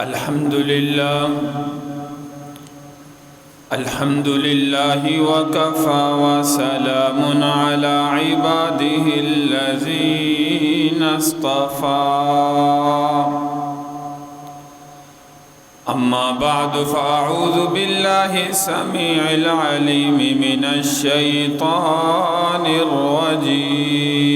الحمد لله وكفى وسلام على عباده الذين اصطفى أما بعد فأعوذ بالله السميع العليم من الشيطان الرجيم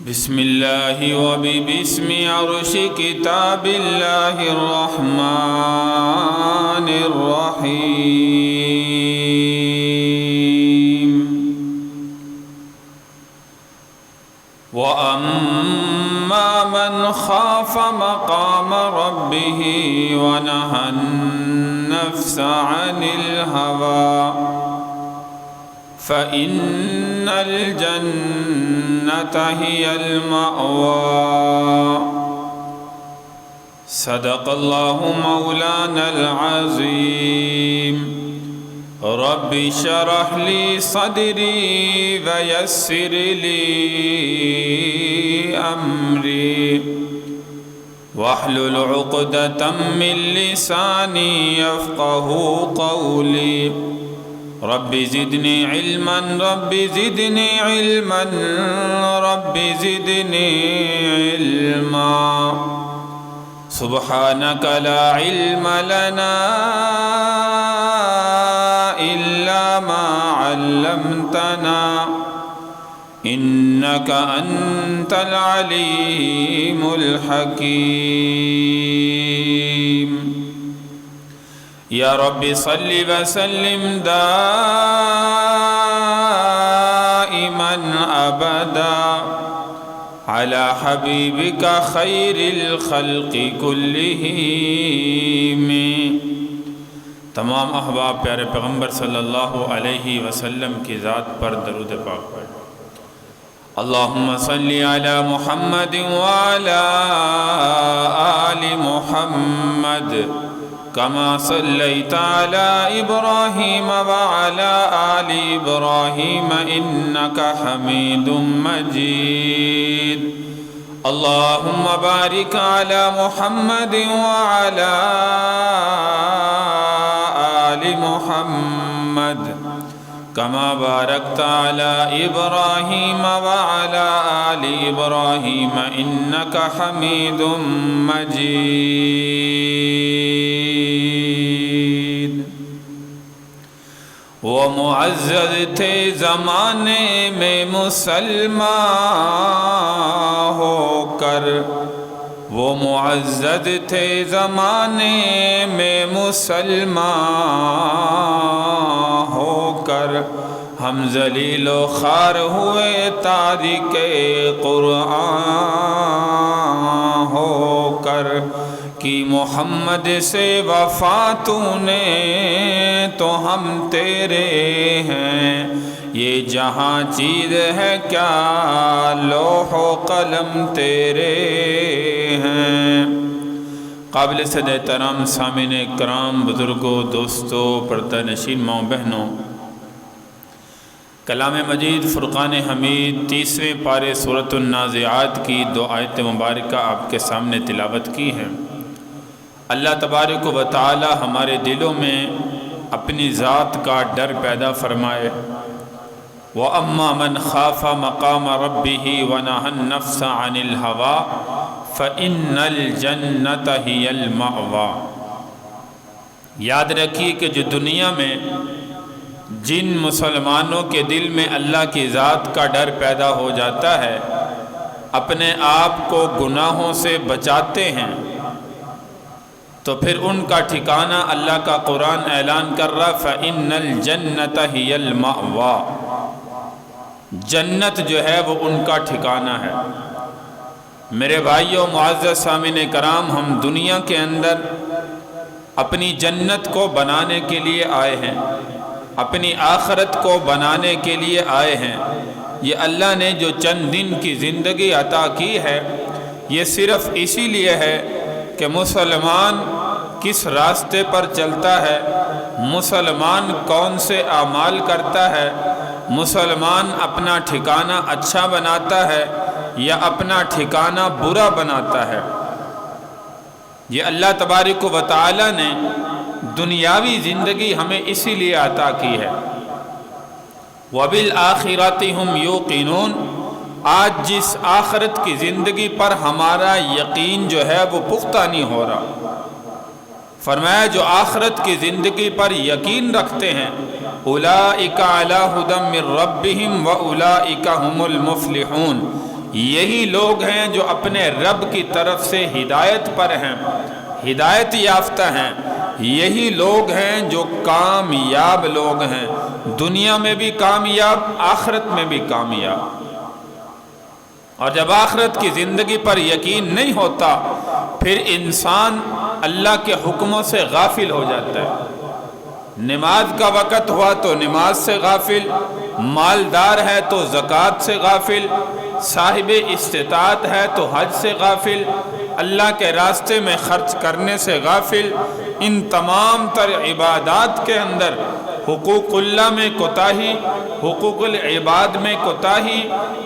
بسم الله وباسم عرش كتاب الله الرحمن الرحيم وأما من خاف مقام ربه ونهى النفس عن الهوى فإن الجنة هي المأوى صدق الله مولانا العظيم رب اشرح لي صدري ويسر لي أمري واحلل عقدة من لساني يفقه قولي رب زدني علما رب زدني علما رب زدني علما سبحانك لا علم لنا إلا ما علمتنا إنك أنت العليم الحكيم يا رب صل وسلم دائما أبدا على حبيبك خير الخلق كلهم تمام احباب پیارے پیغمبر صلی اللہ علیہ وسلم کی ذات پر درود پاک پڑھ اللہم صلی علی محمد وعلی آل محمد كما صليت على إبراهيم وعلى آل إبراهيم إنك حميد مجيد اللهم بارك على محمد وعلى آل محمد كما باركت على إبراهيم وعلى آل إبراهيم إنك حميد مجيد وہ معزز تھے زمانے میں مسلمان ہو کر وہ معزز تھے زمانے میں مسلمان ہو کر ہم ذلیل و خوار ہوئے تارک قرآن ہو کر کہ محمد سے وفا تو نے تو ہم تیرے ہیں یہ جہاں چیز ہے کیا لوح و قلم تیرے ہیں قابل صد احترام سامعین کرام بزرگوں دوستوں پردہ نشین ماؤں بہنوں کلام مجید فرقان حمید 30ویں پارے سورۃ النازعات کی 2 آیت مبارکہ آپ کے سامنے تلاوت کی ہیں اللہ تبارک و تعالی ہمارے دلوں میں اپنی ذات کا ڈر پیدا فرمائے وَأَمَّا مَنْ خَافَ مَقَامَ رَبِّهِ وَنَهَى النَّفْسَ عَنِ الْهَوَىٰ فَإِنَّ الْجَنَّةَ هِيَ الْمَأْوَىٰ یاد رکھیے کہ جو دنیا میں جن مسلمانوں کے دل میں اللہ کی ذات کا ڈر پیدا ہو جاتا ہے اپنے آپ کو گناہوں سے بچاتے ہیں تو پھر ان کا ٹھکانہ اللہ کا قرآن اعلان کر رہا فَإِنَّ الْجَنَّةَ هِيَ الْمَأْوَىٰ جنت جو ہے وہ ان کا ٹھکانہ ہے میرے بھائیوں معزز سامعین کرام ہم دنیا کے اندر اپنی جنت کو بنانے کے لیے آئے ہیں اپنی آخرت کو بنانے کے لیے آئے ہیں یہ اللہ نے جو چند دن کی زندگی عطا کی ہے یہ صرف اسی لیے ہے کہ مسلمان کس راستے پر چلتا ہے، مسلمان کون سے اعمال کرتا ہے، مسلمان اپنا ٹھکانہ اچھا بناتا ہے یا اپنا ٹھکانہ برا بناتا ہے؟ یہ اللہ تبارک و تعالی نے دنیاوی زندگی ہمیں اسی لیے عطا کی ہے۔ وَبِالْآخِرَةِ هُمْ يُوقِنُونَ، آج جس آخرت کی زندگی پر ہمارا یقین جو ہے وہ پختہ نہیں ہو رہا، فرمایا جو آخرت کی زندگی پر یقین رکھتے ہیں اولئک علی ھدی من ربہم واولئک ھم المفلحون، یہی لوگ ہیں جو اپنے رب کی طرف سے ہدایت پر ہیں، ہدایت یافتہ ہیں، یہی لوگ ہیں جو کامیاب لوگ ہیں، دنیا میں بھی کامیاب، آخرت میں بھی کامیاب۔ اور جب آخرت کی زندگی پر یقین نہیں ہوتا پھر انسان اللہ کے حکموں سے غافل ہو جاتا ہے۔ نماز کا وقت ہوا تو نماز سے غافل، مالدار ہے تو زکوٰۃ سے غافل، صاحب استطاعت ہے تو حج سے غافل، اللہ کے راستے میں خرچ کرنے سے غافل، ان تمام تر عبادات کے اندر حقوق اللہ میں کوتاہی، حقوق العباد میں کوتاہی،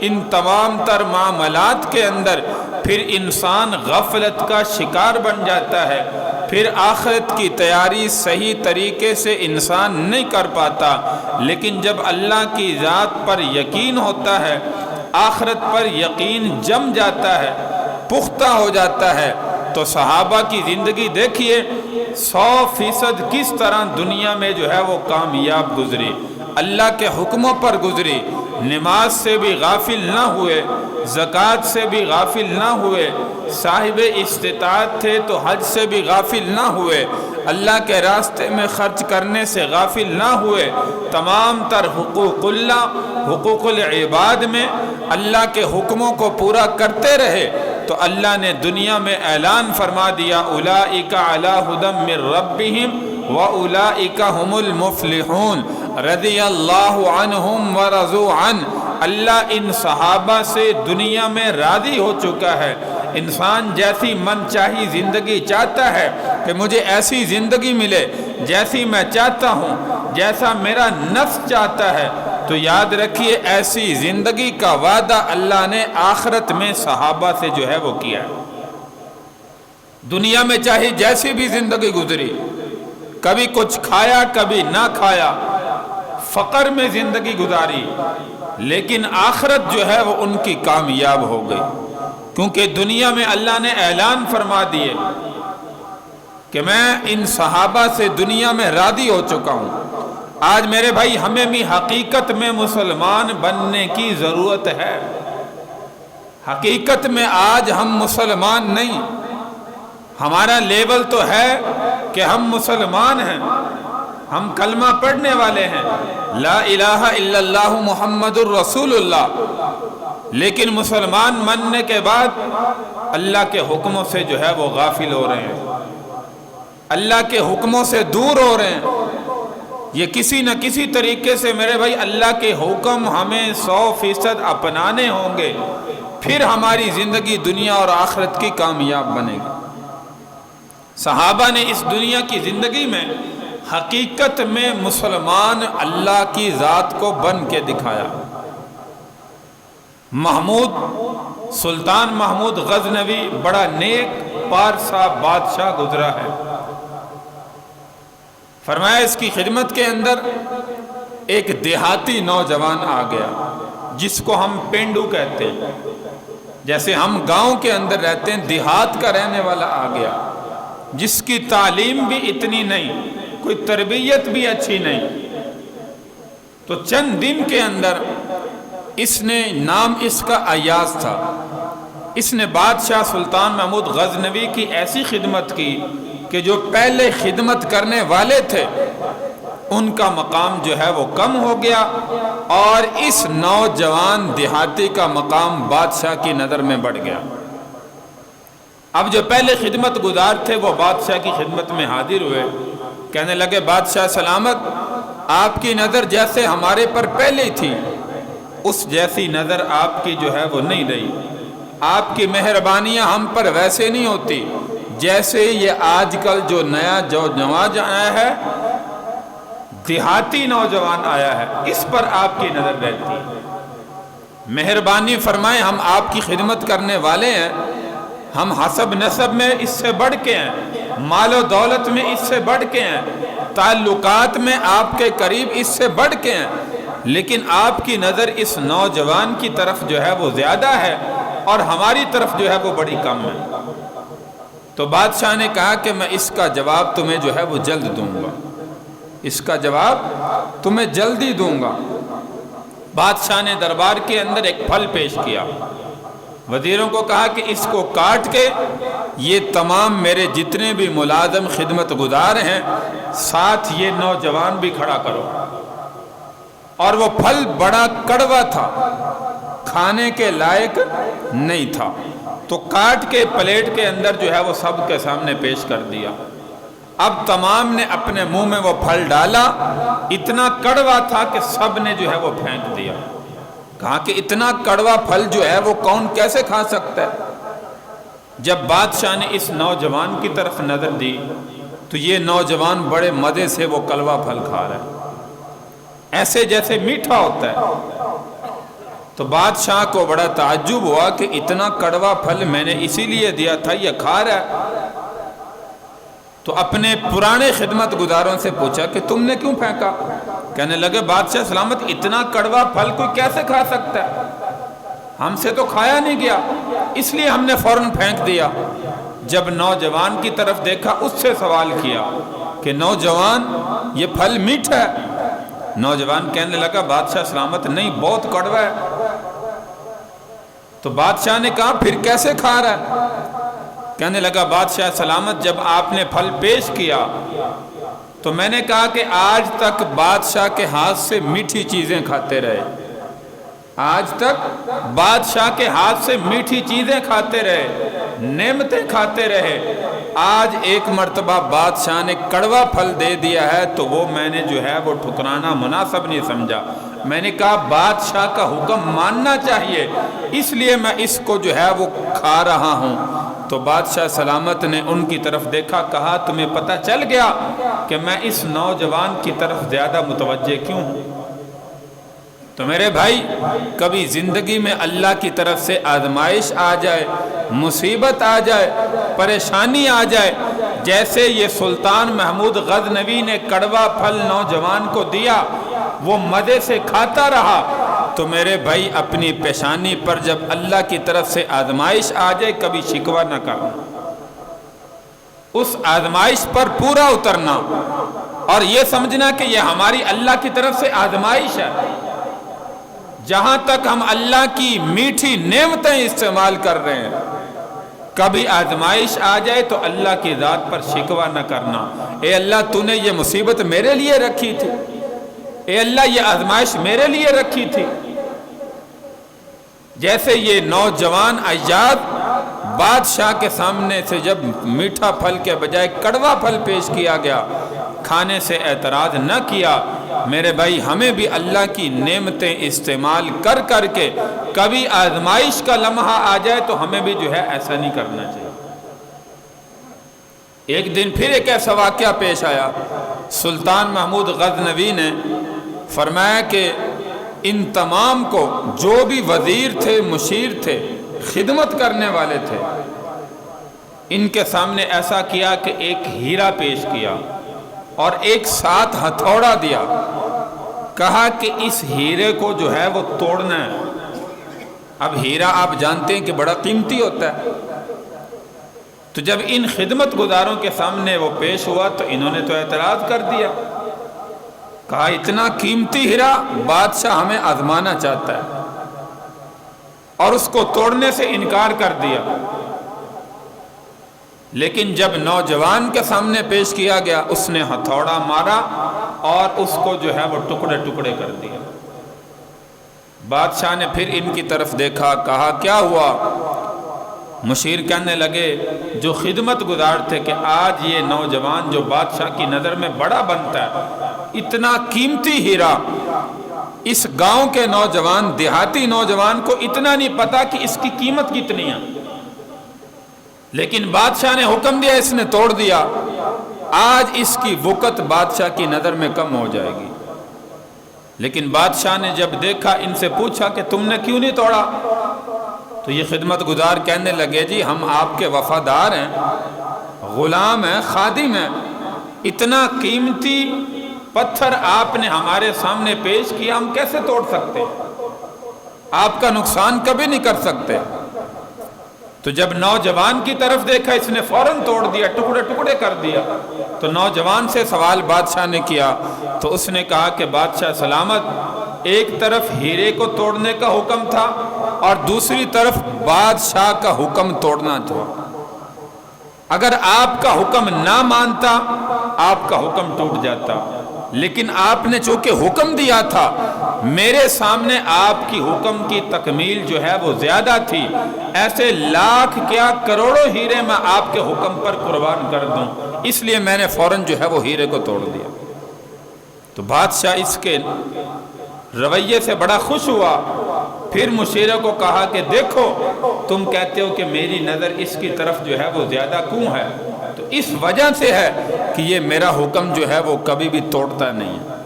ان تمام تر معاملات کے اندر پھر انسان غفلت کا شکار بن جاتا ہے، پھر آخرت کی تیاری صحیح طریقے سے انسان نہیں کر پاتا۔ لیکن جب اللہ کی ذات پر یقین ہوتا ہے، آخرت پر یقین جم جاتا ہے، پختہ ہو جاتا ہے، تو صحابہ کی زندگی دیکھیے 100% کس طرح دنیا میں جو ہے وہ کامیاب گزری، اللہ کے حکموں پر گزری، نماز سے بھی غافل نہ ہوئے، زکوٰۃ سے بھی غافل نہ ہوئے، صاحب استطاعت تھے تو حج سے بھی غافل نہ ہوئے، اللہ کے راستے میں خرچ کرنے سے غافل نہ ہوئے، تمام تر حقوق اللہ، حقوق العباد میں اللہ کے حکموں کو پورا کرتے رہے، تو اللہ نے دنیا میں اعلان فرما دیا اولئک علی ھدی من ربہم واولئک ھم المفلحون، رضی اللہ عنہم ورضوا عنہ، اللہ ان صحابہ سے دنیا میں راضی ہو چکا ہے۔ انسان جیسی من چاہی زندگی چاہتا ہے کہ مجھے ایسی زندگی ملے جیسی میں چاہتا ہوں، جیسا میرا نفس چاہتا ہے، تو یاد رکھیے ایسی زندگی کا وعدہ اللہ نے آخرت میں صحابہ سے جو ہے وہ کیا ہے۔ دنیا میں چاہے جیسی بھی زندگی گزری، کبھی کچھ کھایا کبھی نہ کھایا، فقر میں زندگی گزاری، لیکن آخرت جو ہے وہ ان کی کامیاب ہو گئی، کیونکہ دنیا میں اللہ نے اعلان فرما دیے کہ میں ان صحابہ سے دنیا میں راضی ہو چکا ہوں۔ آج میرے بھائی ہمیں بھی حقیقت میں مسلمان بننے کی ضرورت ہے۔ حقیقت میں آج ہم مسلمان نہیں، ہمارا لیول تو ہے کہ ہم مسلمان ہیں، ہم کلمہ پڑھنے والے ہیں، لا الہ الا اللہ محمد الرسول اللہ، لیکن مسلمان بننے کے بعد اللہ کے حکموں سے جو ہے وہ غافل ہو رہے ہیں، اللہ کے حکموں سے دور ہو رہے ہیں۔ یہ کسی نہ کسی طریقے سے میرے بھائی اللہ کے حکم ہمیں 100% اپنانے ہوں گے، پھر ہماری زندگی دنیا اور آخرت کی کامیاب بنے گی۔ صحابہ نے اس دنیا کی زندگی میں حقیقت میں مسلمان اللہ کی ذات کو بن کے دکھایا۔ سلطان محمود غزنوی بڑا نیک پارسا بادشاہ گزرا ہے، فرمایا اس کی خدمت کے اندر ایک دیہاتی نوجوان آ گیا جس کو ہم پینڈو کہتے ہیں، جیسے ہم گاؤں کے اندر رہتے ہیں، دیہات کا رہنے والا آ گیا جس کی تعلیم بھی اتنی نہیں، کوئی تربیت بھی اچھی نہیں، تو چند دن کے اندر اس نے نام اس کا ایاز تھا، اس نے بادشاہ سلطان محمود غزنوی کی ایسی خدمت کی کہ جو پہلے خدمت کرنے والے تھے ان کا مقام جو ہے وہ کم ہو گیا، اور اس نوجوان دیہاتی کا مقام بادشاہ کی نظر میں بڑھ گیا۔ اب جو پہلے خدمت گزار تھے وہ بادشاہ کی خدمت میں حاضر ہوئے، کہنے لگے بادشاہ سلامت، آپ کی نظر جیسے ہمارے پر پہلے تھی اس جیسی نظر آپ کی جو ہے وہ نہیں رہی، آپ کی مہربانیاں ہم پر ویسے نہیں ہوتی جیسے یہ آج کل جو نیا جو نواز آیا ہے، دیہاتی نوجوان آیا ہے، اس پر آپ کی نظر رہتی ہے۔ مہربانی فرمائیں، ہم آپ کی خدمت کرنے والے ہیں، ہم حسب نسب میں اس سے بڑھ کے ہیں، مال و دولت میں اس سے بڑھ کے ہیں، تعلقات میں آپ کے قریب اس سے بڑھ کے ہیں، لیکن آپ کی نظر اس نوجوان کی طرف جو ہے وہ زیادہ ہے اور ہماری طرف جو ہے وہ بڑی کم ہے۔ تو بادشاہ نے کہا کہ میں اس کا جواب تمہیں جو ہے وہ جلد دوں گا، اس کا جواب تمہیں جلدی دوں گا۔ بادشاہ نے دربار کے اندر ایک پھل پیش کیا، وزیروں کو کہا کہ اس کو کاٹ کے یہ تمام میرے جتنے بھی ملازم خدمت گزار ہیں ساتھ یہ نوجوان بھی کھڑا کرو۔ اور وہ پھل بڑا کڑوا تھا، کھانے کے لائق نہیں تھا، تو کاٹ کے پلیٹ کے اندر جو ہے وہ سب کے سامنے پیش کر دیا۔ اب تمام نے اپنے منہ میں وہ پھل ڈالا، اتنا کڑوا تھا کہ سب نے جو ہے وہ پھینک دیا۔ کہا کہ اتنا کڑوا پھل جو ہے وہ کون کیسے کھا سکتا ہے؟ جب بادشاہ نے اس نوجوان کی طرف نظر دی تو یہ نوجوان بڑے مزے سے وہ کڑوا پھل کھا رہا ہے، ایسے جیسے میٹھا ہوتا ہے۔ تو بادشاہ کو بڑا تعجب ہوا کہ اتنا کڑوا پھل میں نے اسی لیے دیا تھا، یہ کھا رہا ہے۔ تو اپنے پرانے خدمت گزاروں سے پوچھا کہ تم نے کیوں پھینکا؟ کہنے لگے بادشاہ سلامت، اتنا کڑوا پھل کوئی کیسے کھا سکتا ہے؟ ہم سے تو کھایا نہیں گیا، اس لیے ہم نے فوراً پھینک دیا۔ جب نوجوان کی طرف دیکھا، اس سے سوال کیا کہ نوجوان یہ پھل میٹھا ہے؟ نوجوان کہنے لگا بادشاہ سلامت نہیں، بہت کڑوا ہے۔ تو بادشاہ نے کہا پھر کیسے کھا رہا ہے؟ کہنے لگا بادشاہ سلامت جب آپ نے پھل پیش کیا تو میں نے کہا کہ آج تک بادشاہ کے ہاتھ سے میٹھی چیزیں کھاتے رہے، آج تک بادشاہ کے ہاتھ سے میٹھی چیزیں کھاتے رہے، نعمتیں کھاتے رہے، آج ایک مرتبہ بادشاہ نے کڑوا پھل دے دیا ہے تو وہ میں نے جو ہے وہ ٹھکرانا مناسب نہیں سمجھا۔ میں نے کہا بادشاہ کا حکم ماننا چاہیے، اس لیے میں اس کو جو ہے وہ کھا رہا ہوں۔ تو بادشاہ سلامت نے ان کی طرف دیکھا، کہا تمہیں پتہ چل گیا کہ میں اس نوجوان کی طرف زیادہ متوجہ کیوں ہوں؟ تو میرے بھائی، کبھی زندگی میں اللہ کی طرف سے آزمائش آ جائے، مصیبت آ جائے، پریشانی آ جائے، جیسے یہ سلطان محمود غزنوی نے کڑوا پھل نوجوان کو دیا، وہ مزے سے کھاتا رہا، تو میرے بھائی اپنی پیشانی پر جب اللہ کی طرف سے آزمائش آ جائے کبھی شکوہ نہ کرنا، اس آزمائش پر پورا اترنا اور یہ سمجھنا کہ یہ ہماری اللہ کی طرف سے آزمائش ہے۔ جہاں تک ہم اللہ کی میٹھی نعمتیں استعمال کر رہے ہیں، کبھی آزمائش آ جائے تو اللہ کی ذات پر شکوہ نہ کرنا، اے اللہ تو نے یہ مصیبت میرے لیے رکھی تھی، اے اللہ یہ آزمائش میرے لیے رکھی تھی۔ جیسے یہ نوجوان ایاد بادشاہ کے سامنے سے جب میٹھا پھل کے بجائے کڑوا پھل پیش کیا گیا، کھانے سے اعتراض نہ کیا، میرے بھائی ہمیں بھی اللہ کی نعمتیں استعمال کر کر کے کبھی آزمائش کا لمحہ آ جائے تو ہمیں بھی جو ہے ایسا نہیں کرنا چاہیے۔ ایک دن پھر ایک ایسا واقعہ پیش آیا، سلطان محمود غزنوی نے فرمایا کہ ان تمام کو جو بھی وزیر تھے، مشیر تھے، خدمت کرنے والے تھے، ان کے سامنے ایسا کیا کہ ایک ہیرا پیش کیا اور ایک ساتھ ہتھوڑا دیا، کہا کہ اس ہیرے کو جو ہے وہ توڑنا ہے۔ اب ہیرا آپ جانتے ہیں کہ بڑا قیمتی ہوتا ہے، تو جب ان خدمت گزاروں کے سامنے وہ پیش ہوا تو انہوں نے تو اعتراض کر دیا، کہا اتنا قیمتی ہیرا بادشاہ ہمیں آزمانا چاہتا ہے، اور اس کو توڑنے سے انکار کر دیا۔ لیکن جب نوجوان کے سامنے پیش کیا گیا، اس نے ہتھوڑا مارا اور اس کو جو ہے وہ ٹکڑے ٹکڑے کر دیا۔ بادشاہ نے پھر ان کی طرف دیکھا، کہا کیا ہوا؟ مشیر کہنے لگے جو خدمت گزار تھے کہ آج یہ نوجوان جو بادشاہ کی نظر میں بڑا بنتا ہے، اتنا قیمتی ہیرا، اس گاؤں کے نوجوان، دیہاتی نوجوان کو اتنا نہیں پتا کہ اس کی قیمت کتنی ہے، لیکن بادشاہ نے حکم دیا، اس نے توڑ دیا۔ آج اس کی وقت بادشاہ کی نظر میں کم ہو جائے گی۔ لیکن بادشاہ نے جب دیکھا، ان سے پوچھا کہ تم نے کیوں نہیں توڑا؟ تو یہ خدمت گزار کہنے لگے جی ہم آپ کے وفادار ہیں، غلام ہیں، خادم ہیں، اتنا قیمتی پتھر آپ نے ہمارے سامنے پیش کیا، ہم کیسے توڑ سکتے؟ آپ کا نقصان کبھی نہیں کر سکتے۔ تو جب نوجوان کی طرف دیکھا، اس نے فوراً توڑ دیا، ٹکڑے ٹکڑے کر دیا۔ تو نوجوان سے سوال بادشاہ نے کیا، تو اس نے کہا کہ بادشاہ سلامت، ایک طرف ہیرے کو توڑنے کا حکم تھا اور دوسری طرف بادشاہ کا حکم توڑنا تھا۔ اگر آپ کا حکم نہ مانتا، آپ کا حکم ٹوٹ جاتا، لیکن آپ نے چونکہ حکم دیا تھا، میرے سامنے آپ کی حکم کی تکمیل جو ہے وہ زیادہ تھی، ایسے لاکھ کیا کروڑوں ہیرے میں آپ کے حکم پر قربان کر دوں، اس لیے میں نے فوراً جو ہے وہ ہیرے کو توڑ دیا۔ تو بادشاہ اس کے رویے سے بڑا خوش ہوا، پھر مشیرہ کو کہا کہ دیکھو تم کہتے ہو کہ میری نظر اس کی طرف جو ہے وہ زیادہ کیوں ہے؟ تو اس وجہ سے ہے کہ یہ میرا حکم جو ہے وہ کبھی بھی توڑتا نہیں ہے۔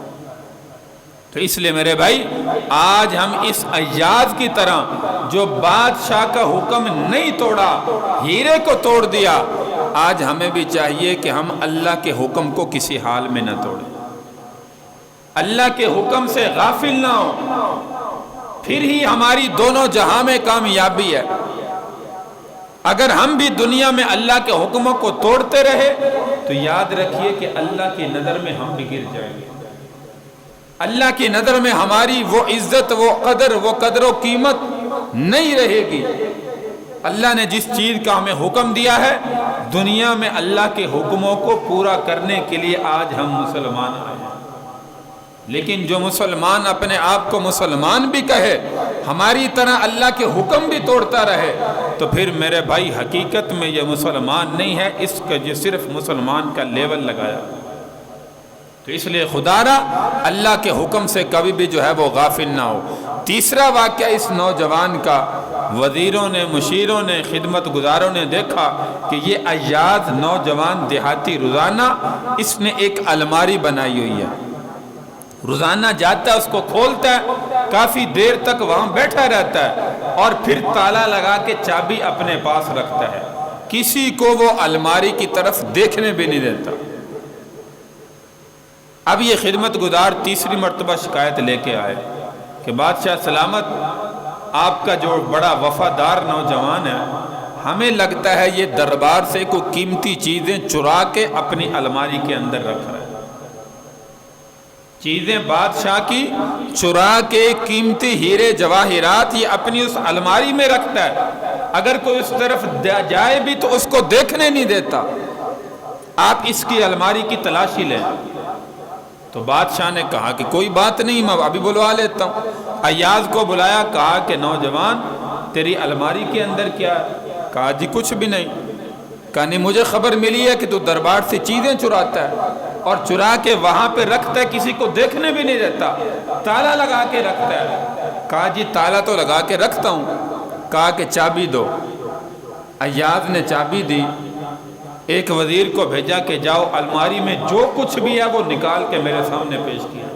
تو اس لیے میرے بھائی، آج ہم اس ایاز کی طرح جو بادشاہ کا حکم نہیں توڑا، ہیرے کو توڑ دیا، آج ہمیں بھی چاہیے کہ ہم اللہ کے حکم کو کسی حال میں نہ توڑیں، اللہ کے حکم سے غافل نہ ہو، پھر ہی ہماری دونوں جہاں میں کامیابی ہے۔ اگر ہم بھی دنیا میں اللہ کے حکموں کو توڑتے رہے تو یاد رکھیے کہ اللہ کی نظر میں ہم بھی گر جائیں گے، اللہ کی نظر میں ہماری وہ عزت، وہ قدر و قیمت نہیں رہے گی۔ اللہ نے جس چیز کا ہمیں حکم دیا ہے، دنیا میں اللہ کے حکموں کو پورا کرنے کے لیے آج ہم مسلمان آئے ہیں۔ لیکن جو مسلمان اپنے آپ کو مسلمان بھی کہے، ہماری طرح اللہ کے حکم بھی توڑتا رہے، تو پھر میرے بھائی حقیقت میں یہ مسلمان نہیں ہے، اس کا یہ صرف مسلمان کا لیول لگایا۔ تو اس لیے خدا را اللہ کے حکم سے کبھی بھی جو ہے وہ غافل نہ ہو۔ تیسرا واقعہ اس نوجوان کا، وزیروں نے، مشیروں نے، خدمت گزاروں نے دیکھا کہ یہ ایاز نوجوان دیہاتی روزانہ اس نے ایک الماری بنائی ہوئی ہے، روزانہ جاتا ہے، اس کو کھولتا ہے، کافی دیر تک وہاں بیٹھا رہتا ہے اور پھر تالا لگا کے چابی اپنے پاس رکھتا ہے، کسی کو وہ الماری کی طرف دیکھنے بھی نہیں دیتا۔ اب یہ خدمت گزار تیسری مرتبہ شکایت لے کے آئے کہ بادشاہ سلامت، آپ کا جو بڑا وفادار نوجوان ہے، ہمیں لگتا ہے یہ دربار سے کوئی قیمتی چیزیں چرا کے اپنی الماری کے اندر رکھ رہا ہے، چیزیں بادشاہ کی چرا کے قیمتی ہیرے جواہرات یہ اپنی اس الماری میں رکھتا ہے، اگر کوئی اس طرف جائے بھی تو اس کو دیکھنے نہیں دیتا، آپ اس کی الماری کی تلاشی لیں۔ تو بادشاہ نے کہا کہ کوئی بات نہیں، میں ابھی بلوا لیتا ہوں۔ ایاز کو بلایا، کہا کہ نوجوان تیری الماری کے اندر کیا ہے؟ کہا جی کچھ بھی نہیں۔ کہا نہیں، مجھے خبر ملی ہے کہ تو دربار سے چیزیں چراتا ہے اور چرا کے وہاں پہ رکھتا ہے، کسی کو دیکھنے بھی نہیں دیتا، تالا لگا کے رکھتا ہے۔ کہا جی تالا تو لگا کے رکھتا ہوں۔ کہا کہ چابی دو۔ ایاز نے چابی دی، ایک وزیر کو بھیجا کہ جاؤ الماری میں جو کچھ بھی ہے وہ نکال کے میرے سامنے پیش کیا۔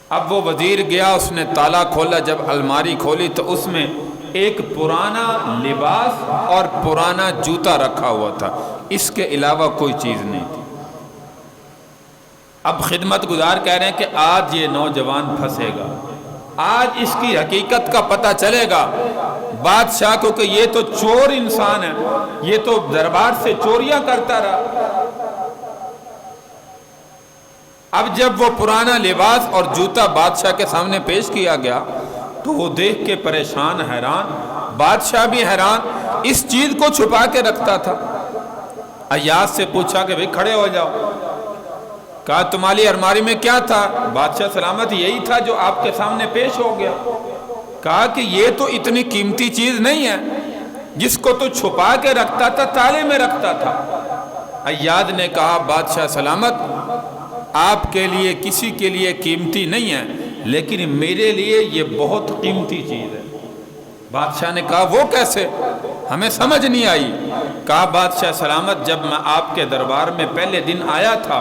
اب وہ وزیر گیا، اس نے تالا کھولا، جب الماری کھولی تو اس میں ایک پرانا لباس اور پرانا جوتا رکھا ہوا تھا، اس کے علاوہ کوئی چیز نہیں تھی۔ اب خدمت گزار کہہ رہے ہیں کہ آج یہ نوجوان پھنسے گا، آج اس کی حقیقت کا پتہ چلے گا بادشاہ کو کہ یہ تو چور انسان ہے، یہ تو دربار سے چوریاں کرتا رہا۔ اب جب وہ پرانا لباس اور جوتا بادشاہ کے سامنے پیش کیا گیا تو وہ دیکھ کے پریشان، حیران، بادشاہ بھی حیران، اس چیز کو چھپا کے رکھتا تھا۔ ایاز سے پوچھا کہ بھئی کھڑے ہو جاؤ۔ کہا تمہاری الماری میں کیا تھا؟ بادشاہ سلامت یہی تھا جو آپ کے سامنے پیش ہو گیا۔ کہا کہ یہ تو اتنی قیمتی چیز نہیں ہے، جس کو تو چھپا کے رکھتا تھا، تالے میں رکھتا تھا۔ ایاز نے کہا بادشاہ سلامت، آپ کے لیے کسی کے لیے قیمتی نہیں ہے، لیکن میرے لیے یہ بہت قیمتی چیز ہے۔ بادشاہ نے کہا وہ کیسے؟ ہمیں سمجھ نہیں آئی۔ کہا بادشاہ سلامت جب میں آپ کے دربار میں پہلے دن آیا تھا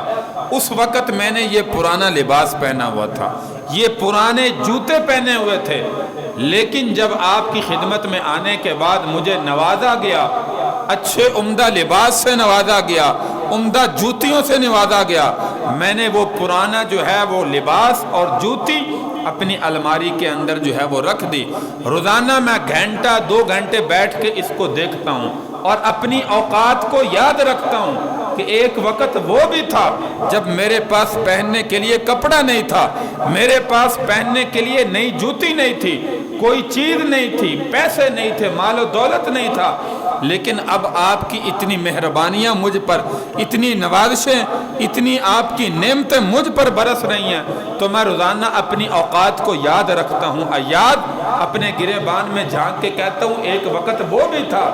اس وقت میں نے یہ پرانا لباس پہنا ہوا تھا، یہ پرانے جوتے پہنے ہوئے تھے، لیکن جب آپ کی خدمت میں آنے کے بعد مجھے نوازا گیا، اچھے عمدہ لباس سے نوازا گیا، عمدہ جوتیوں سے نوازا گیا، میں نے وہ پرانا جو ہے وہ لباس اور جوتی اپنی الماری کے اندر جو ہے وہ رکھ دی۔ روزانہ میں گھنٹہ 2 گھنٹے بیٹھ کے اس کو دیکھتا ہوں اور اپنی اوقات کو یاد رکھتا ہوں کہ ایک وقت وہ بھی تھا جب میرے پاس پہننے کے لیے کپڑا نہیں تھا، میرے پاس پہننے کے لیے نئی جوتی نہیں تھی، کوئی چیز نہیں تھی، پیسے نہیں تھے، مال و دولت نہیں تھا، لیکن اب آپ کی اتنی مہربانیاں مجھ پر، اتنی نوازشیں، اتنی آپ کی نعمتیں مجھ پر برس رہی ہیں تو میں روزانہ اپنی اوقات کو یاد رکھتا ہوں۔ یاد اپنے گریبان میں جھانک کے کہتا ہوں ایک وقت وہ بھی تھا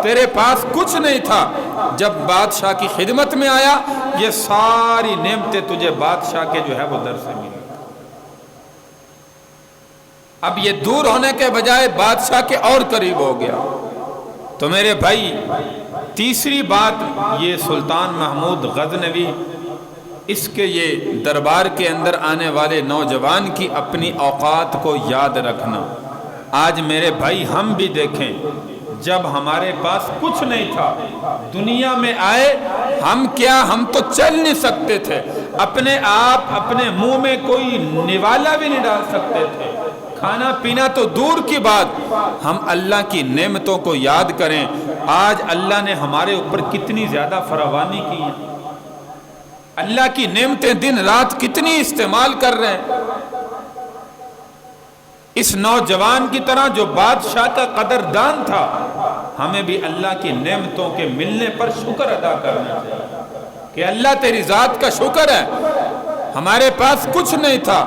تیرے پاس کچھ نہیں تھا، جب بادشاہ کی خدمت میں آیا یہ ساری نعمتیں تجھے بادشاہ کے جو ہے وہ در سے ملی۔ اب یہ دور ہونے کے بجائے بادشاہ کے اور قریب ہو گیا۔ تو میرے بھائی تیسری بات یہ سلطان محمود غزنوی، اس کے یہ دربار کے اندر آنے والے نوجوان کی اپنی اوقات کو یاد رکھنا۔ آج میرے بھائی ہم بھی دیکھیں، جب ہمارے پاس کچھ نہیں تھا دنیا میں آئے ہم تو چل نہیں سکتے تھے، اپنے آپ اپنے منہ میں کوئی نوالا بھی نہیں ڈال سکتے تھے، کھانا پینا تو دور کی بات، ہم اللہ کی نعمتوں کو یاد کریں۔ آج اللہ نے ہمارے اوپر کتنی زیادہ فراوانی کی ہے، اللہ کی نعمتیں دن رات کتنی استعمال کر رہے ہیں۔ اس نوجوان کی طرح جو بادشاہ کا قدردان تھا، ہمیں بھی اللہ کی نعمتوں کے ملنے پر شکر ادا کرنا چاہیے کہ اللہ تیری ذات کا شکر ہے، ہمارے پاس کچھ نہیں تھا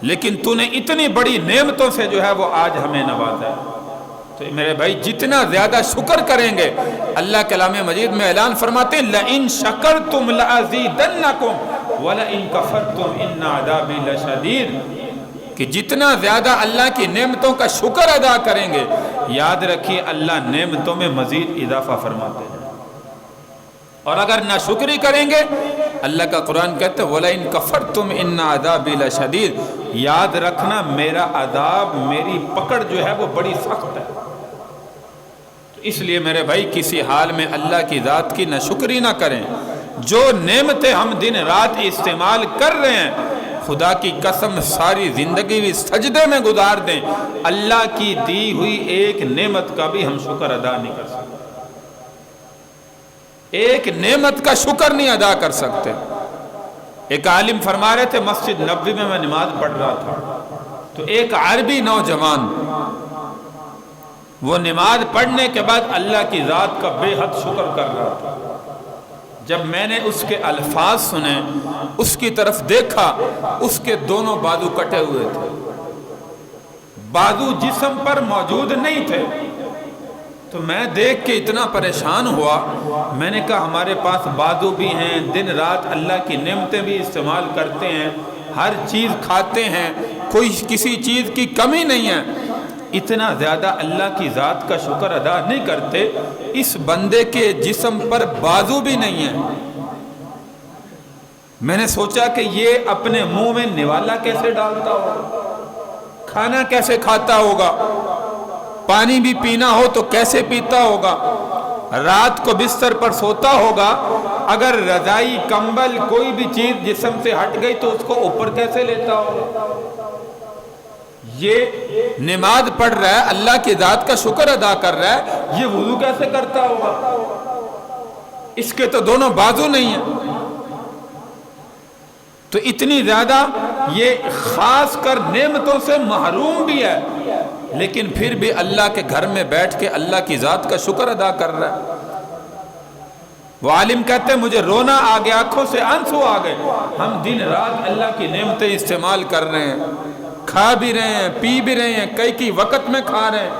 لیکن تو نے اتنی بڑی نعمتوں سے جو ہے وہ آج ہمیں نوازا ہے۔ تو میرے بھائی جتنا زیادہ شکر کریں گے، اللہ کلام مجید میں اعلان فرماتے ہیں لَإِن شَكَرْتُمْ لَأَزِيدَنَّكُمْ وَلَإِن كَفَرْتُمْ إِنَّ عَذَابِي لَشَدِيدٌ، کہ جتنا زیادہ اللہ کی نعمتوں کا شکر ادا کریں گے، یاد رکھیے اللہ نعمتوں میں مزید اضافہ فرماتے ہیں، اور اگر ناشکری کریں گے اللہ کا قرآن کہتا ہے وَلَئِن كَفَرْتُمْ إِنَّ عَذَابِي لَشَدِيدٌ، یاد رکھنا میرا عذاب، میری پکڑ جو ہے وہ بڑی سخت ہے۔ اس لیے میرے بھائی کسی حال میں اللہ کی ذات کی ناشکری نہ کریں۔ جو نعمتیں ہم دن رات استعمال کر رہے ہیں، خدا کی قسم ساری زندگی بھی سجدے میں گزار دیں، اللہ کی دی ہوئی ایک نعمت کا بھی ہم شکر ادا نہیں کر سکتے، ایک نعمت کا شکر نہیں ادا کر سکتے۔ ایک عالم فرما رہے تھے مسجد نبوی میں نماز پڑھ رہا تھا تو ایک عربی نوجوان وہ نماز پڑھنے کے بعد اللہ کی ذات کا بے حد شکر کر رہا تھا۔ جب میں نے اس کے الفاظ سنے، اس کی طرف دیکھا، اس کے دونوں بازو کٹے ہوئے تھے، بازو جسم پر موجود نہیں تھے۔ تو میں دیکھ کے اتنا پریشان ہوا، میں نے کہا ہمارے پاس بازو بھی ہیں، دن رات اللہ کی نعمتیں بھی استعمال کرتے ہیں، ہر چیز کھاتے ہیں، کوئی کسی چیز کی کمی نہیں ہے، اتنا زیادہ اللہ کی ذات کا شکر ادا نہیں کرتے، اس بندے کے جسم پر بازو بھی نہیں ہے۔ میں نے سوچا کہ یہ اپنے منہ میں نوالا کیسے ڈالتا ہوگا، کھانا کیسے کھاتا ہوگا، پانی بھی پینا ہو تو کیسے پیتا ہوگا، رات کو بستر پر سوتا ہوگا، اگر رضائی کمبل کوئی بھی چیز جسم سے ہٹ گئی تو اس کو اوپر کیسے لیتا ہوگا۔ یہ نماز پڑھ رہا ہے، اللہ کی ذات کا شکر ادا کر رہا ہے، یہ وضو کیسے کرتا ہوگا، اس کے تو دونوں بازو نہیں ہیں۔ تو اتنی زیادہ یہ خاص کر نعمتوں سے محروم بھی ہے، لیکن پھر بھی اللہ کے گھر میں بیٹھ کے اللہ کی ذات کا شکر ادا کر رہا ہے۔ وہ عالم کہتے ہیں مجھے رونا آ گیا، آنکھوں سے آنسو آ گئے، ہم دن رات اللہ کی نعمتیں استعمال کر رہے ہیں، کھا بھی رہے ہیں، پی بھی رہے ہیں، کئی وقت میں کھا رہے ہیں،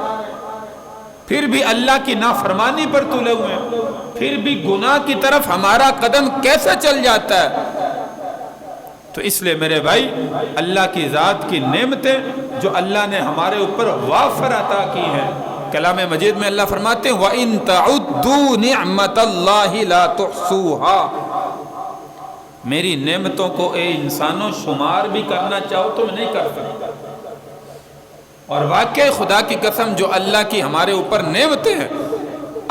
پھر بھی اللہ کی نافرمانی پر تلے ہوئے ہیں، پھر بھی گناہ کی طرف ہمارا قدم کیسے چل جاتا ہے۔ تو اس لیے میرے بھائی اللہ کی ذات کی نعمتیں جو اللہ نے ہمارے اوپر وافر عطا کی ہیں، کلام مجید میں اللہ فرماتے ہیں وَإِن تَعُدُّوا نِعْمَةَ اللَّهِ لَا تُحْصُوهَا، میری نعمتوں کو اے انسانوں شمار بھی کرنا چاہو تو میں نہیں کر سکتا۔ اور واقعی خدا کی قسم جو اللہ کی ہمارے اوپر نعمتیں ہیں،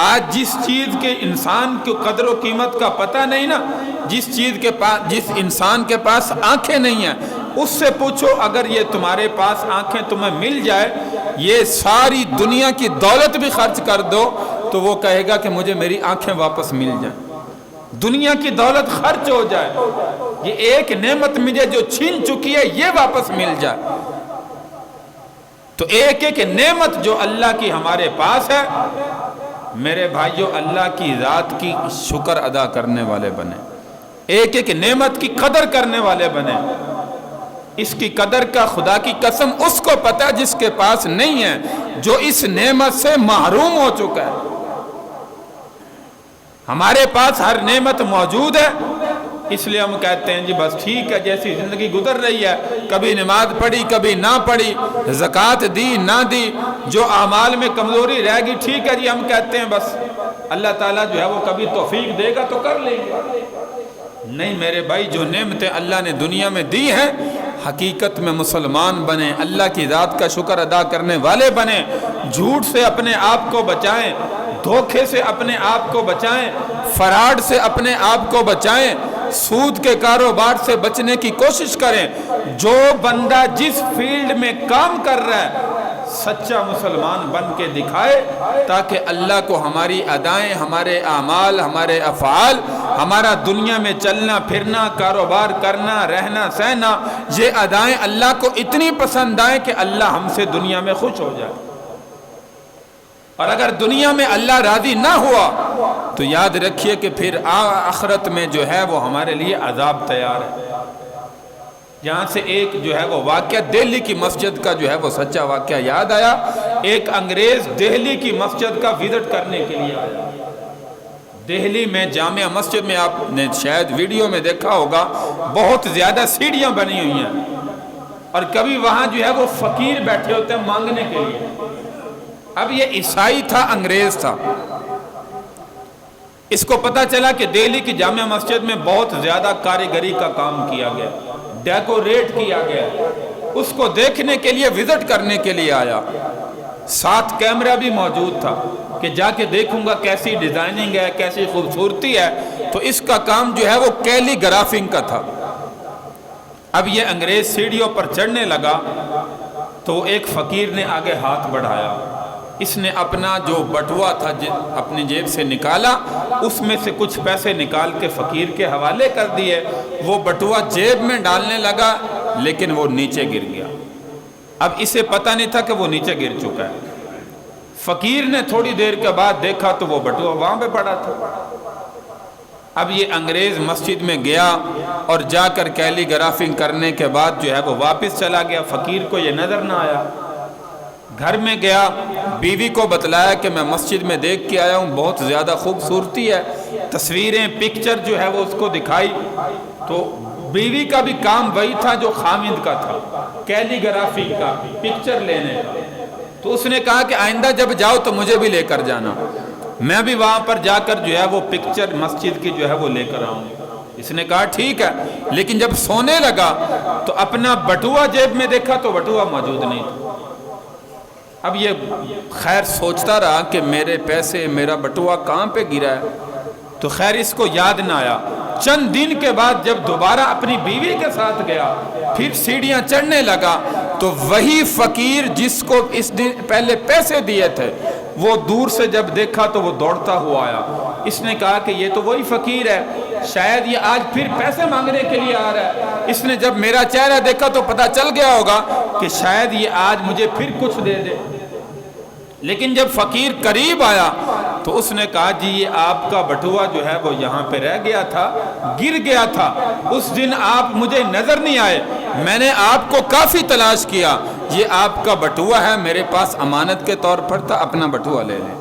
آج جس چیز کے انسان کو قدر و قیمت کا پتہ نہیں نا، جس انسان کے پاس آنکھیں نہیں ہیں، اس سے پوچھو اگر یہ تمہارے پاس آنکھیں تمہیں مل جائے، یہ ساری دنیا کی دولت بھی خرچ کر دو تو وہ کہے گا کہ مجھے میری آنکھیں واپس مل جائیں۔ دنیا کی دولت خرچ ہو جائے، یہ ایک نعمت مجھے جو چھین چکی ہے یہ واپس مل جائے۔ تو ایک ایک نعمت جو اللہ کی ہمارے پاس ہے، میرے بھائیو اللہ کی ذات کی شکر ادا کرنے والے بنے، ایک ایک نعمت کی قدر کرنے والے بنے۔ اس کی قدر کا خدا کی قسم اس کو پتہ ہے جس کے پاس نہیں ہے، جو اس نعمت سے محروم ہو چکا ہے۔ ہمارے پاس ہر نعمت موجود ہے، اس لیے ہم کہتے ہیں جی بس ٹھیک ہے، جیسی زندگی گزر رہی ہے، کبھی نماز پڑھی کبھی نہ پڑھی، زکوٰۃ دی نہ دی، جو اعمال میں کمزوری رہ گئی ٹھیک ہے جی، ہم کہتے ہیں بس اللہ تعالیٰ جو ہے وہ کبھی توفیق دے گا تو کر لیں گے۔ نہیں میرے بھائی، جو نعمتیں اللہ نے دنیا میں دی ہیں، حقیقت میں مسلمان بنیں، اللہ کی ذات کا شکر ادا کرنے والے بنیں، جھوٹ سے اپنے آپ کو بچائیں، دھوکے سے اپنے آپ کو بچائیں، فراڈ سے اپنے آپ کو بچائیں، سود کے کاروبار سے بچنے کی کوشش کریں۔ جو بندہ جس فیلڈ میں کام کر رہا ہے سچا مسلمان بن کے دکھائے، تاکہ اللہ کو ہماری ادائیں، ہمارے اعمال، ہمارے افعال، ہمارا دنیا میں چلنا پھرنا، کاروبار کرنا، رہنا سہنا، یہ ادائیں اللہ کو اتنی پسند آئیں کہ اللہ ہم سے دنیا میں خوش ہو جائے۔ اور اگر دنیا میں اللہ راضی نہ ہوا تو یاد رکھیے کہ پھر آخرت میں جو ہے وہ ہمارے لیے عذاب تیار ہے۔ یہاں سے ایک جو ہے وہ واقعہ دہلی کی مسجد کا جو ہے وہ سچا واقعہ یاد آیا۔ ایک انگریز دہلی کی مسجد کا وزٹ کرنے کے لیے آیا۔ دہلی میں جامع مسجد میں آپ نے شاید ویڈیو میں دیکھا ہوگا، بہت زیادہ سیڑھیاں بنی ہوئی ہیں، اور کبھی وہاں جو ہے وہ فقیر بیٹھے ہوتے ہیں مانگنے کے لیے۔ اب یہ عیسائی تھا، انگریز تھا، اس کو پتا چلا کہ دہلی کی جامع مسجد میں بہت زیادہ کاریگری کا کام کیا گیا، ڈیکوریٹ کیا گیا۔ اس کو دیکھنے کے لیے وزٹ کرنے کے لیے آیا، ساتھ کیمرہ بھی موجود تھا کہ جا کے دیکھوں گا کیسی ڈیزائننگ ہے، کیسی خوبصورتی ہے۔ تو اس کا کام جو ہے وہ کیلی گرافنگ کا تھا۔ اب یہ انگریز سیڑھیوں پر چڑھنے لگا تو ایک فقیر نے آگے ہاتھ بڑھایا، اس نے اپنا جو بٹوا تھا اپنی جیب سے نکالا، اس میں سے کچھ پیسے نکال کے فقیر کے حوالے کر دیے۔ وہ بٹوا جیب میں ڈالنے لگا لیکن وہ نیچے گر گیا۔ اب اسے پتہ نہیں تھا کہ وہ نیچے گر چکا ہے۔ فقیر نے تھوڑی دیر کے بعد دیکھا تو وہ بٹوا وہاں پہ پڑا تھا۔ اب یہ انگریز مسجد میں گیا اور جا کر کیلی گرافنگ کرنے کے بعد جو ہے وہ واپس چلا گیا۔ فقیر کو یہ نظر نہ آیا۔ گھر میں گیا، بیوی کو بتلایا کہ میں مسجد میں دیکھ کے آیا ہوں، بہت زیادہ خوبصورتی ہے، تصویریں پکچر جو ہے وہ اس کو دکھائی۔ تو بیوی کا بھی کام وہی تھا جو خامد کا تھا، کیلی گرافی کا، پکچر لینے کا۔ تو اس نے کہا کہ آئندہ جب جاؤ تو مجھے بھی لے کر جانا، میں بھی وہاں پر جا کر جو ہے وہ پکچر مسجد کی جو ہے وہ لے کر آؤں۔ اس نے کہا ٹھیک ہے، لیکن جب سونے لگا تو اپنا بٹوا جیب میں دیکھا تو بٹوا موجود نہیں تھا۔ اب یہ خیر سوچتا رہا کہ میرے پیسے، میرا بٹوا کہاں پہ گرا ہے، تو خیر اس کو یاد نہ آیا۔ چند دن کے بعد جب دوبارہ اپنی بیوی کے ساتھ گیا، پھر سیڑھیاں چڑھنے لگا تو وہی فقیر جس کو اس دن پہلے پیسے دیے تھے، وہ دور سے جب دیکھا تو وہ دوڑتا ہوا آیا۔ اس نے کہا کہ یہ تو وہی فقیر ہے، شاید یہ آج پھر پیسے مانگنے کے لیے آ رہا ہے۔ اس نے جب میرا چہرہ دیکھا تو پتہ چل گیا ہوگا کہ شاید یہ آج مجھے پھر کچھ دے دے۔ لیکن جب فقیر قریب آیا تو اس نے کہا جی یہ آپ کا بٹوا جو ہے وہ یہاں پہ رہ گیا تھا، گر گیا تھا، اس دن آپ مجھے نظر نہیں آئے، میں نے آپ کو کافی تلاش کیا، یہ آپ کا بٹوا ہے، میرے پاس امانت کے طور پر تھا، اپنا بٹوا لے لیں۔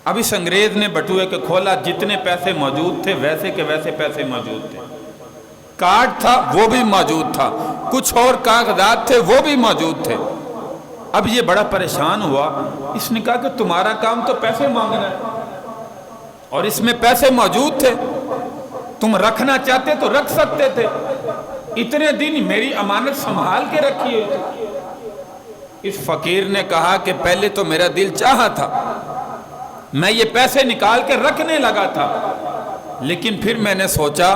اب اس انگریز نے بٹوے کو کھولا، جتنے پیسے موجود تھے ویسے کے ویسے پیسے موجود تھے، کارڈ تھا وہ بھی موجود تھا، کچھ اور کاغذات تھے وہ بھی موجود تھے۔ اب یہ بڑا پریشان ہوا، اس نے کہا کہ تمہارا کام تو پیسے مانگنا ہے، اور اس میں پیسے موجود تھے، تم رکھنا چاہتے تو رکھ سکتے تھے، اتنے دن میری امانت سنبھال کے رکھی ہوئی تھی۔ اس فقیر نے کہا کہ پہلے تو میرا دل چاہا تھا، میں یہ پیسے نکال کے رکھنے لگا تھا، لیکن پھر میں نے سوچا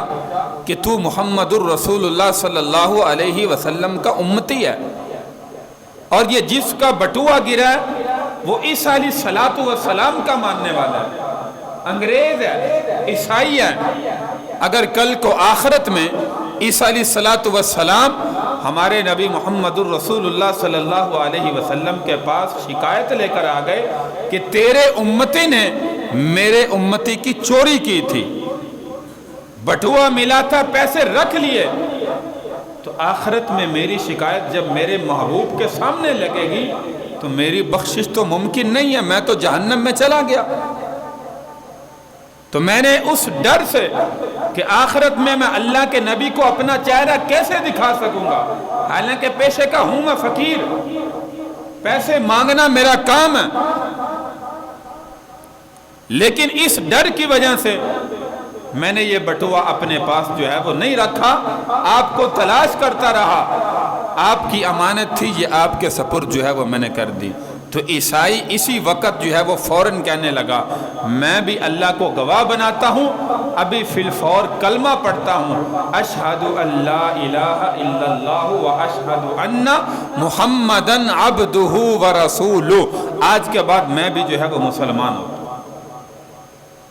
کہ تو محمد الرسول اللہ صلی اللہ علیہ وسلم کا امتی ہے، اور یہ جس کا بٹوا گرا ہے وہ عیسیٰ علیہ السلام کا ماننے والا ہے، انگریز ہے، عیسائی ہے۔ اگر کل کو آخرت میں عیسیٰ علیہ السلام ہمارے نبی محمد الرسول اللہ صلی اللہ علیہ وسلم کے پاس شکایت لے کر آ گئے کہ تیرے امتی نے میرے امتی کی چوری کی تھی، بٹوا ملا تھا، پیسے رکھ لیے، تو آخرت میں میری شکایت جب میرے محبوب کے سامنے لگے گی تو میری بخشش تو ممکن نہیں ہے، میں تو جہنم میں چلا گیا۔ تو میں نے اس ڈر سے کہ آخرت میں اللہ کے نبی کو اپنا چہرہ کیسے دکھا سکوں گا، حالانکہ پیشے کا ہوں میں فقیر، پیسے مانگنا میرا کام ہے، لیکن اس ڈر کی وجہ سے میں نے یہ بٹوا اپنے پاس جو ہے وہ نہیں رکھا، آپ کو تلاش کرتا رہا، آپ کی امانت تھی، یہ آپ کے سپرد جو ہے وہ میں نے کر دی۔ تو عیسائی اسی وقت جو ہے وہ فوراً کہنے لگا، میں بھی اللہ کو گواہ بناتا ہوں، ابھی فی الفور کلمہ پڑھتا ہوں، اشہد ان لا الہ الا اللہ و اشہد ان محمدن عبدہ و رسولہ، آج کے بعد میں بھی جو ہے وہ مسلمان ہوں۔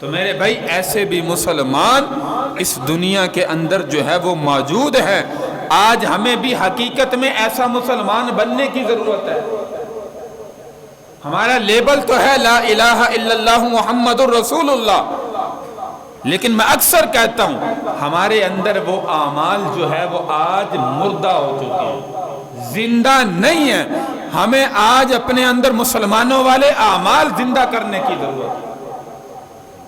تو میرے بھائی ایسے بھی مسلمان اس دنیا کے اندر جو ہے وہ موجود ہیں، آج ہمیں بھی حقیقت میں ایسا مسلمان بننے کی ضرورت ہے۔ ہمارا لیبل تو ہے لا الہ الا اللہ محمد الرسول اللہ، لیکن میں اکثر کہتا ہوں ہمارے اندر وہ اعمال جو ہے وہ آج مردہ ہو چکے ہیں، زندہ نہیں ہیں۔ ہمیں آج اپنے اندر مسلمانوں والے اعمال زندہ کرنے کی ضرورت ہے،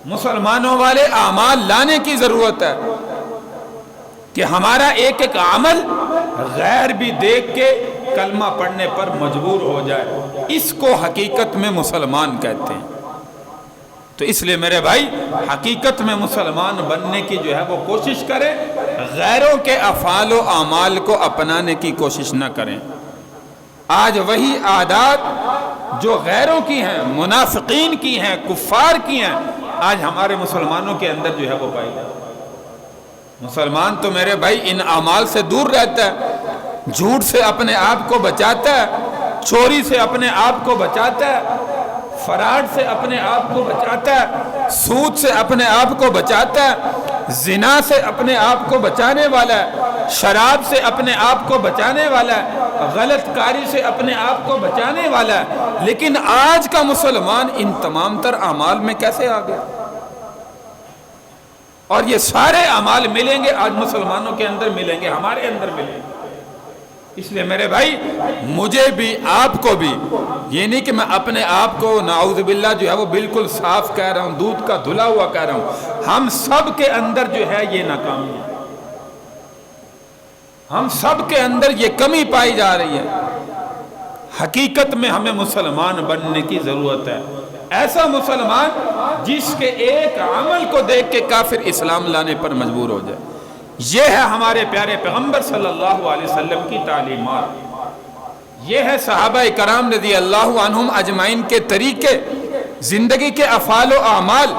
مسلمانوں والے اعمال لانے کی ضرورت ہے کہ ہمارا ایک ایک عمل غیر بھی دیکھ کے کلمہ پڑھنے پر مجبور ہو جائے، اس کو حقیقت میں مسلمان کہتے ہیں۔ تو اس لیے میرے بھائی حقیقت میں مسلمان بننے کی جو ہے وہ کوشش کریں، غیروں کے افعال و اعمال کو اپنانے کی کوشش نہ کریں۔ آج وہی عادات جو غیروں کی ہیں، منافقین کی ہیں، کفار کی ہیں، آج ہمارے مسلمانوں کے اندر جو ہے وہ پائی جاتی ہے۔ مسلمان تو میرے بھائی ان اعمال سے دور رہتا ہے، جھوٹ سے اپنے آپ کو بچاتا ہے، چوری سے اپنے آپ کو بچاتا ہے، فراڈ سے اپنے آپ کو بچاتا ہے، سود سے اپنے آپ کو بچاتا ہے، زنا سے اپنے آپ کو بچانے والا ہے، شراب سے اپنے آپ کو بچانے والا ہے، غلط کاری سے اپنے آپ کو بچانے والا ہے۔ لیکن آج کا مسلمان ان تمام تر اعمال میں کیسے آ گیا؟ اور یہ سارے اعمال ملیں گے آج مسلمانوں کے اندر ملیں گے، ہمارے اندر ملیں گے۔ اس لیے میرے بھائی مجھے بھی آپ کو بھی یہ نہیں کہ میں اپنے آپ کو نعوذ باللہ جو ہے وہ بالکل صاف کہہ رہا ہوں، دودھ کا دھلا ہوا کہہ رہا ہوں، ہم سب کے اندر جو ہے یہ ناکامی ہے، ہم سب کے اندر یہ کمی پائی جا رہی ہے۔ حقیقت میں ہمیں مسلمان بننے کی ضرورت ہے، ایسا مسلمان جس کے ایک عمل کو دیکھ کے کافر اسلام لانے پر مجبور ہو جائے۔ یہ ہے ہمارے پیارے پیغمبر صلی اللہ علیہ وسلم کی تعلیمات، یہ ہے صحابہ کرام رضی اللہ عنہم اجمعین کے طریقے زندگی کے افعال و اعمال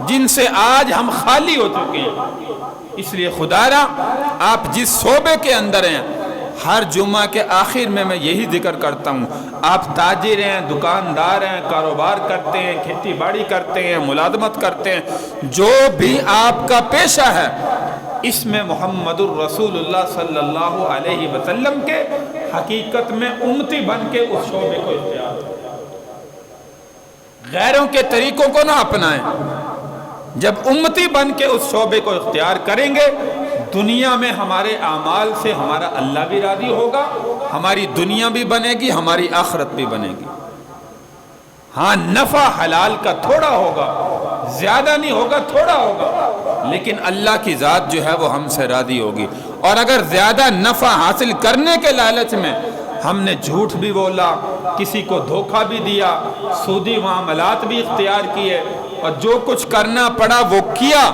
جن سے آج ہم خالی ہو چکے ہیں۔ اس لیے خدا را آپ جس شعبے کے اندر ہیں، ہر جمعہ کے آخر میں یہی ذکر کرتا ہوں، آپ تاجر ہیں، دکاندار ہیں، کاروبار کرتے ہیں، کھیتی باڑی کرتے ہیں، ملازمت کرتے ہیں، جو بھی آپ کا پیشہ ہے، اس میں محمد الرسول اللہ صلی اللہ علیہ وسلم کے حقیقت میں امتی بن کے اس شعبے کو اختیار کریں، غیروں کے طریقوں کو نہ اپنائیں۔ جب امتی بن کے اس شعبے کو اختیار کریں گے، دنیا میں ہمارے اعمال سے ہمارا اللہ بھی راضی ہوگا، ہماری دنیا بھی بنے گی، ہماری آخرت بھی بنے گی۔ ہاں نفع حلال کا تھوڑا ہوگا، زیادہ نہیں ہوگا، تھوڑا ہوگا، لیکن اللہ کی ذات جو ہے وہ ہم سے راضی ہوگی۔ اور اگر زیادہ نفع حاصل کرنے کے لالچ میں ہم نے جھوٹ بھی بولا، کسی کو دھوکہ بھی دیا، سودی معاملات بھی اختیار کیے، اور جو کچھ کرنا پڑا وہ کیا،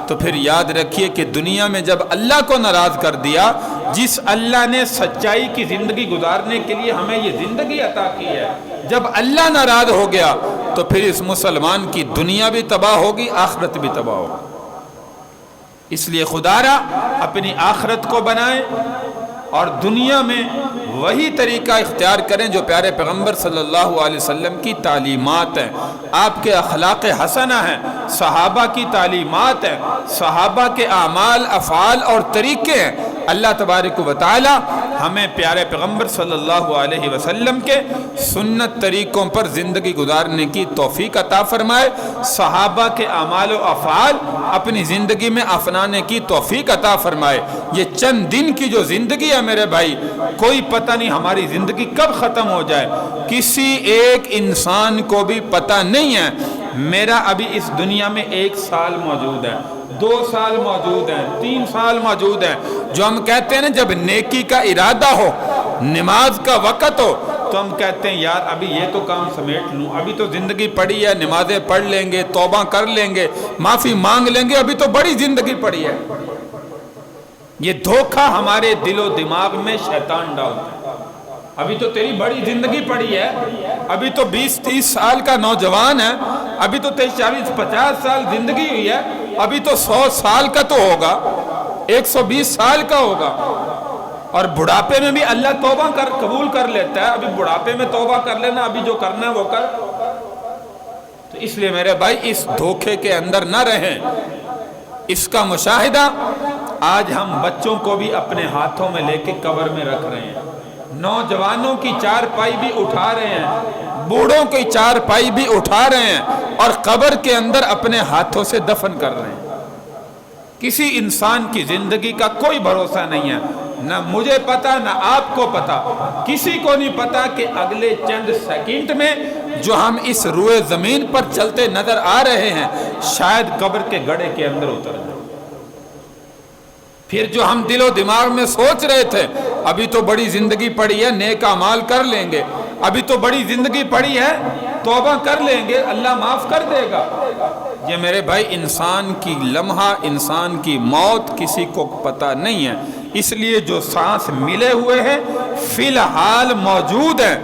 تو پھر یاد رکھیے کہ دنیا میں جب اللہ کو ناراض کر دیا، جس اللہ نے سچائی کی زندگی گزارنے کے لیے ہمیں یہ زندگی عطا کی ہے، جب اللہ ناراض ہو گیا تو پھر اس مسلمان کی دنیا بھی تباہ ہوگی، آخرت بھی تباہ ہوگی۔ اس لیے خدا را اپنی آخرت کو بنائیں اور دنیا میں وہی طریقہ اختیار کریں جو پیارے پیغمبر صلی اللہ علیہ وسلم کی تعلیمات ہیں، آپ کے اخلاق حسنہ ہیں، صحابہ کی تعلیمات ہیں، صحابہ کے اعمال افعال اور طریقے ہیں۔ اللہ تبارک و تعالی ہمیں پیارے پیغمبر صلی اللہ علیہ وسلم کے سنت طریقوں پر زندگی گزارنے کی توفیق عطا فرمائے، صحابہ کے اعمال و افعال اپنی زندگی میں اپنانے کی توفیق عطا فرمائے۔ یہ چند دن کی جو زندگی ہے میرے بھائی، کوئی پتہ نہیں ہماری زندگی کب ختم ہو جائے، کسی ایک انسان کو بھی پتہ نہیں ہے میرا ابھی اس دنیا میں 1 سال موجود ہے، 2 سال موجود ہیں، 3 سال موجود ہیں۔ جو ہم کہتے ہیں نا، جب نیکی کا ارادہ ہو، نماز کا وقت ہو، تو ہم کہتے ہیں یار ابھی یہ تو کام سمیٹ لوں، ابھی تو زندگی پڑی ہے، نمازیں پڑھ لیں گے، توبہ کر لیں گے، معافی مانگ لیں گے، ابھی تو بڑی زندگی پڑی ہے۔ یہ دھوکہ ہمارے دل و دماغ میں شیطان ڈالتا ہے۔ ابھی تو تیری بڑی زندگی پڑی ہے، ابھی تو 20-30 سال کا نوجوان ہے، ابھی تو 40-50 سال زندگی ہوئی ہے، ابھی تو 100 سال کا تو ہوگا، 120 سال کا ہوگا، اور بڑھاپے میں بھی اللہ توبہ قبول کر لیتا ہے۔ ابھی بڑھاپے میں توبہ کر لینا، ابھی جو کرنا ہے وہ کر۔ تو اس لیے میرے بھائی اس دھوکے کے اندر نہ رہیں۔ اس کا مشاہدہ آج ہم بچوں کو بھی اپنے ہاتھوں میں لے کے قبر میں رکھ رہے ہیں، نوجوانوں کی چارپائی بھی اٹھا رہے ہیں، بوڑھوں کی چارپائی بھی اٹھا رہے ہیں، اور قبر کے اندر اپنے ہاتھوں سے دفن کر رہے ہیں۔ کسی انسان کی زندگی کا کوئی بھروسہ نہیں ہے، نہ مجھے پتا نہ آپ کو پتا، کسی کو نہیں پتا کہ اگلے چند سیکنڈ میں جو ہم اس روئے زمین پر چلتے نظر آ رہے ہیں شاید قبر کے گڑھے کے اندر اتر جائیں۔ پھر جو ہم دل و دماغ میں سوچ رہے تھے ابھی تو بڑی زندگی پڑی ہے، نیک اعمال کر لیں گے، ابھی تو بڑی زندگی پڑی ہے، توبہ کر لیں گے، اللہ معاف کر دے گا، یہ میرے بھائی انسان کی لمحہ، انسان کی موت کسی کو پتہ نہیں ہے۔ اس لیے جو سانس ملے ہوئے ہیں فی الحال موجود ہیں،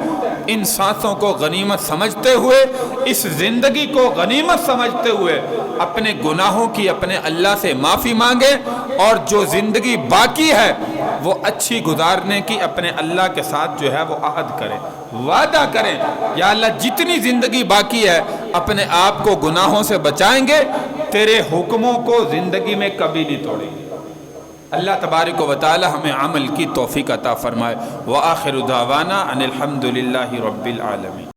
ان سانسوں کو غنیمت سمجھتے ہوئے، اس زندگی کو غنیمت سمجھتے ہوئے اپنے گناہوں کی اپنے اللہ سے معافی مانگے، اور جو زندگی باقی ہے وہ اچھی گزارنے کی اپنے اللہ کے ساتھ جو ہے وہ عہد کریں، وعدہ کریں، یا اللہ جتنی زندگی باقی ہے اپنے آپ کو گناہوں سے بچائیں گے، تیرے حکموں کو زندگی میں کبھی نہیں توڑیں گے۔ اللہ تبارک و تعالی ہمیں عمل کی توفیق عطا فرمائے۔ وآخر دعوانا ان الحمد للہ رب العالمین۔